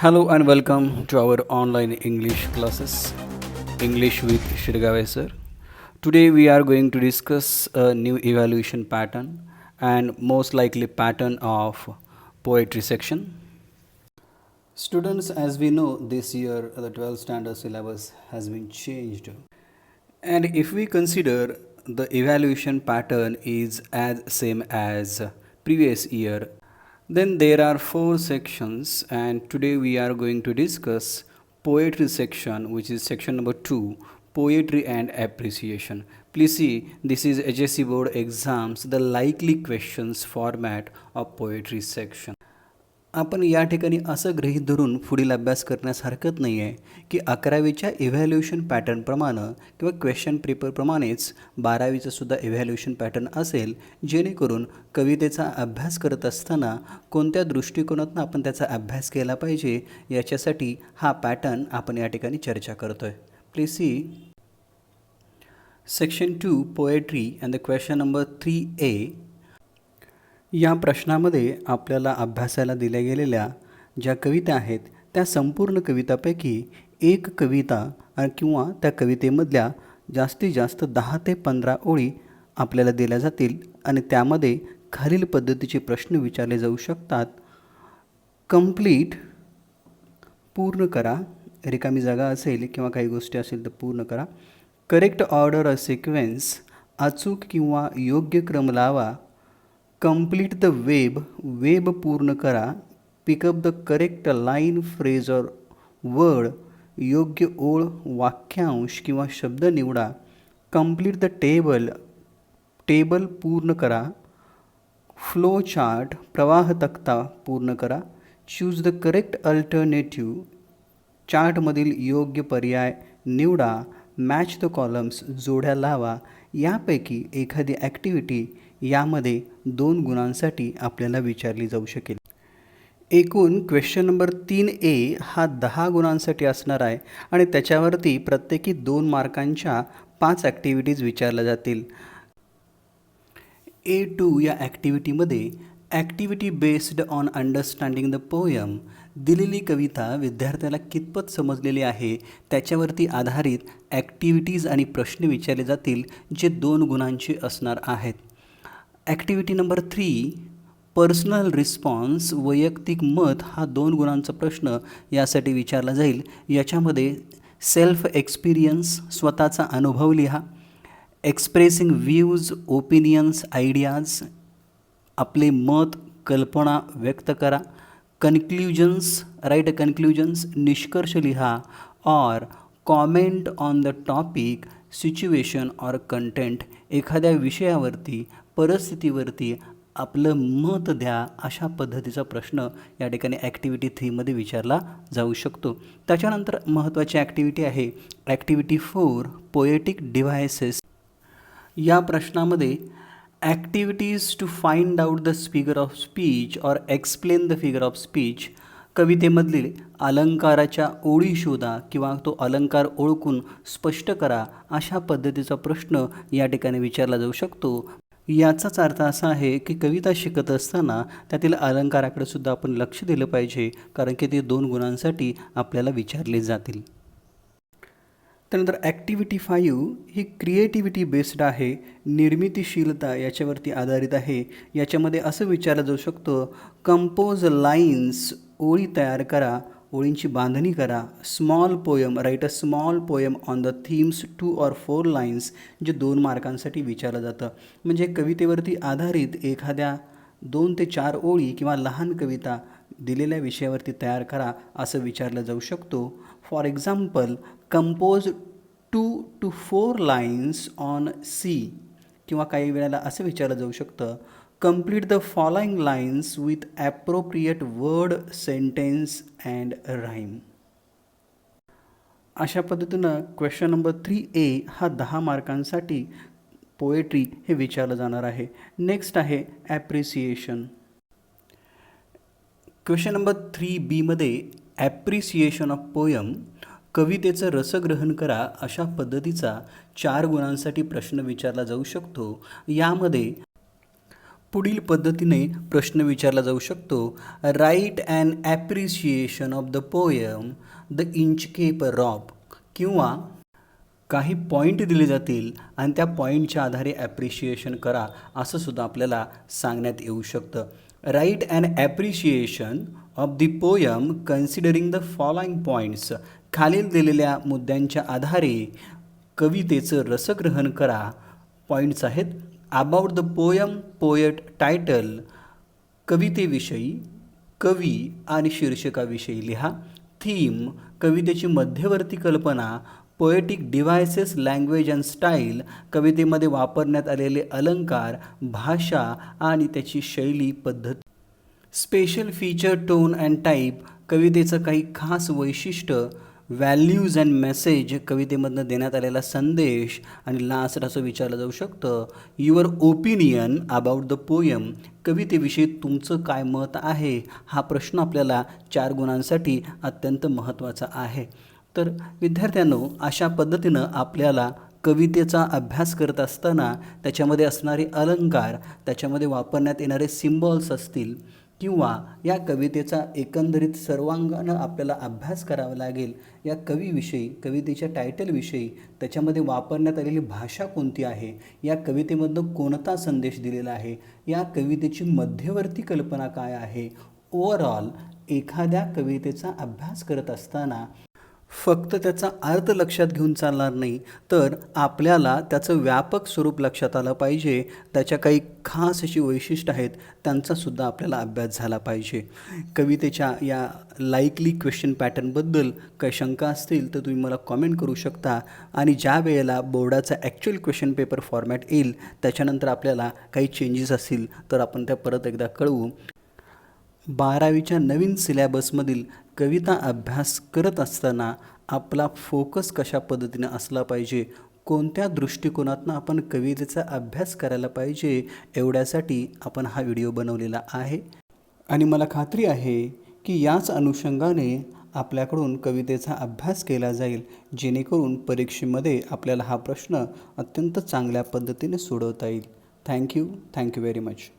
Hello and welcome to our online English classes, English with Shirgave sir. Today we are going to discuss a new evaluation pattern and most likely pattern of poetry section. Students, as we know, this year the 12th standard syllabus has been changed. And if we consider the evaluation pattern is as same as previous year, then there are four sections, and today we are going to discuss poetry section, which is section number 2, poetry and appreciation. Please see, this is HSC board exams, the likely questions format of poetry section. आपण या ठिकाणी असं गृहीत धरून पुढील अभ्यास करण्यास हरकत नाही आहे की 11वीच्या इव्हॅल्युएशन पॅटर्नप्रमाणे किंवा क्वेश्चन पेपरप्रमाणेच 12वीचं सुद्धा इव्हॅल्युएशन पॅटर्न असेल, जेणेकरून कवितेचा अभ्यास करत असताना कोणत्या दृष्टिकोनातून आपण त्याचा अभ्यास केला पाहिजे याच्यासाठी हा पॅटर्न आपण या ठिकाणी चर्चा करतो आहे. Please see section 2 poetry and the question number 3A. या प्रश्नामध्ये आपल्याला अभ्यासाला दिल्या गेलेल्या ज्या कविता आहेत त्या संपूर्ण कवितापैकी एक कविता किंवा त्या कवितेमधल्या जास्तीत जास्त 10 ते 15 ओळी आपल्याला दिल्या जातील आणि त्यामध्ये खालील पद्धतीचे प्रश्न विचारले जाऊ शकतात. कंप्लीट, पूर्ण करा, रिकामी जागा असेल किंवा काही गोष्टी असेल तर पूर्ण करा. करेक्ट ऑर्डर अ सिक्वेन्स, अचूक किंवा योग्य क्रम लावा. कंप्लीट द वेब, वेब पूर्ण करा. Pick up the correct line, phrase और वर्ड, योग्य ओळ, वाक्यांश किंवा शब्द निवडा. कंप्लीट द टेबल, टेबल पूर्ण करा. फ्लो चार्ट, प्रवाह तक्ता पूर्ण करा. चूज द करेक्ट अल्टरनेटिव्ह, चार्टमधील योग्य पर्याय निवडा. मॅच द कॉलम्स, जोड्या लावा. यापैकी एखादी ॲक्टिव्हिटी यामध्ये 2 गुणांसाठी आपल्याला विचारली जाऊ शकेल. एकूण क्वेश्चन नंबर 3A हा 10 गुणांसाठी असणार आहे आणि त्याच्यावरती प्रत्येकी 2 मार्कांच्या 5 ॲक्टिव्हिटीज विचारल्या जातील. A2 या ॲक्टिव्हिटीमध्ये activity based on understanding the poem, दिलेली कविता विद्यार्थ्याला कितपत समजलेली आहे त्याच्यावरती आधारित ॲक्टिव्हिटीज आणि प्रश्न विचारले जातील जे 2 गुणांचे असणार आहेत. ॲक्टिव्हिटी नंबर 3 पर्सनल रिस्पॉन्स, वैयक्तिक मत हा 2 गुणांचा प्रश्न यासाठी विचारला जाईल. याच्यामध्ये सेल्फ एक्सपिरियन्स, स्वतःचा अनुभव लिहा. एक्सप्रेसिंग व्ह्यूज, ओपिनियन्स, आयडियाज, आपले मत, कल्पना व्यक्त करा. कन्क्ल्युजन्स, राईट कन्क्ल्युजन्स, निष्कर्ष लिहा. और comment on the topic, situation और कंटेंट, एखाद्या विषयावरती, परिस्थितीवरती आपलं मत द्या. अशा पद्धतीचा प्रश्न या ठिकाणी ॲक्टिव्हिटी 3मध्ये विचारला जाऊ शकतो. त्याच्यानंतर महत्त्वाची ॲक्टिव्हिटी आहे ॲक्टिव्हिटी 4 पोएटिक डिव्हायसेस. या प्रश्नामध्ये activities to find out the figure of speech और explain the figure of speech, कवितेमधील अलंकाराच्या ओळी शोधा किंवा तो अलंकार ओळखून स्पष्ट करा. अशा पद्धतीचा प्रश्न या ठिकाणी विचारला जाऊ शकतो. याचाच अर्थ असा आहे की कविता शिकत असताना त्यातील अलंकाराकडे सुद्धा आपण लक्ष दिलं पाहिजे, कारण की ते 2 गुणांसाठी आपल्याला विचारले जातील. त्यानंतर ॲक्टिव्हिटी 5 ही क्रिएटिव्हिटी बेस्ड आहे, निर्मितीशीलता याच्यावरती आधारित आहे. याच्यामध्ये असं विचारलं जाऊ शकतं, कंपोज लाईन्स, ओळी तयार करा, ओळींची बांधणी करा. Small poem, right a small poem on the themes 2 or 4 lines, जे 2 मार्कांसाठी विचारलं जातं. म्हणजे कवितेवरती आधारित एखाद्या 2 ते 4 ओळी किंवा लहान कविता दिलेल्या विषयावरती तयार करा असं विचारलं जाऊ शकतो. For example, compose 2 to 4 lines on sea, किंवा काही वेळेला असं विचारलं जाऊ शकतं, complete the following lines with appropriate word, sentence and rhyme. अशा पद्धतीनं क्वेश्चन नंबर 3A हा 10 मार्कांसाठी पोएट्री हे विचारलं जाणार आहे. नेक्स्ट आहे ॲप्रिसिएशन. क्वेश्चन नंबर 3Bमध्ये ॲप्रिसिएशन ऑफ पोयम, कवितेचं रसग्रहण करा अशा पद्धतीचा 4 गुणांसाठी प्रश्न विचारला जाऊ शकतो. यामध्ये पुढील पद्धतीने प्रश्न विचारला जाऊ शकतो. Write an appreciation of the poem the Inchcape Rock, किंवा काही पॉईंट दिले जातील आणि त्या पॉईंटच्या आधारे ॲप्रिशिएशन करा असं सुद्धा आपल्याला सांगण्यात येऊ शकतं. Write an appreciation of the poem considering the following points. खालील दिलेल्या मुद्द्यांच्या आधारे कवितेचं रसग्रहण करा. पॉईंट्स आहेत: about the poem, poet, title, कवितेविषयी, कवी आणि शीर्षकाविषयी लिहा. थीम, कवितेची मध्यवर्ती कल्पना, poetic devices, language and style, कवितेमध्ये वापरण्यात आलेले अलंकार, भाषा आणि त्याची शैली पद्धत. Special feature, tone and type, कवितेचं काही खास वैशिष्ट्य. व्हॅल्यूज अँड मेसेज, कवितेमधनं देण्यात आलेला संदेश. आणि लास्ट असं विचारलं जाऊ शकतं, your opinion about the poem, कवितेविषयी तुमचं काय मत आहे. हा प्रश्न आपल्याला 4 गुणांसाठी अत्यंत महत्त्वाचा आहे. तर विद्यार्थ्यांनो, अशा पद्धतीनं आपल्याला कवितेचा अभ्यास करत असताना त्याच्यामध्ये असणारे अलंकार, त्याच्यामध्ये वापरण्यात येणारे सिम्बॉल्स असतील, किंवा या कवितेचा एकंदरीत सर्वांगानं आपल्याला अभ्यास करावा लागेल. या कवीविषयी, कवितेच्या टायटलविषयी, त्याच्यामध्ये वापरण्यात आलेली भाषा कोणती आहे, या कवितेमधनं कोणता संदेश दिलेला आहे, या कवितेची मध्यवर्ती कल्पना काय आहे. ओव्हरऑल एखाद्या कवितेचा अभ्यास करत असताना फक्त त्याचा अर्थ लक्षात घेऊन चालणार नाही, तर आपल्याला त्याचं व्यापक स्वरूप लक्षात आलं पाहिजे. त्याच्या काही खास अशी वैशिष्ट्य आहेत, त्यांचासुद्धा आपल्याला अभ्यास झाला पाहिजे. कवितेच्या या लाईकली क्वेश्चन पॅटर्नबद्दल काही शंका असतील तर तुम्ही मला कॉमेंट करू शकता. आणि ज्या वेळेला बोर्डाचा ॲक्च्युअल क्वेश्चन पेपर फॉर्मॅट येईल, त्याच्यानंतर आपल्याला काही चेंजेस असतील तर आपण त्या परत एकदा कळवू. 12वीच्या नवीन सिलॅबसमधील कविता अभ्यास करत असताना आपला फोकस कशा पद्धतीनं असला पाहिजे, कोणत्या दृष्टिकोनातून आपण कवितेचा अभ्यास करायला पाहिजे, एवढ्यासाठी आपण हा व्हिडिओ बनवलेला आहे. आणि मला खात्री आहे की याच अनुषंगाने आपल्याकडून कवितेचा अभ्यास केला जाईल, जेणेकरून परीक्षेमध्ये आपल्याला हा प्रश्न अत्यंत चांगल्या पद्धतीने सोडवता येईल. Thank you very much.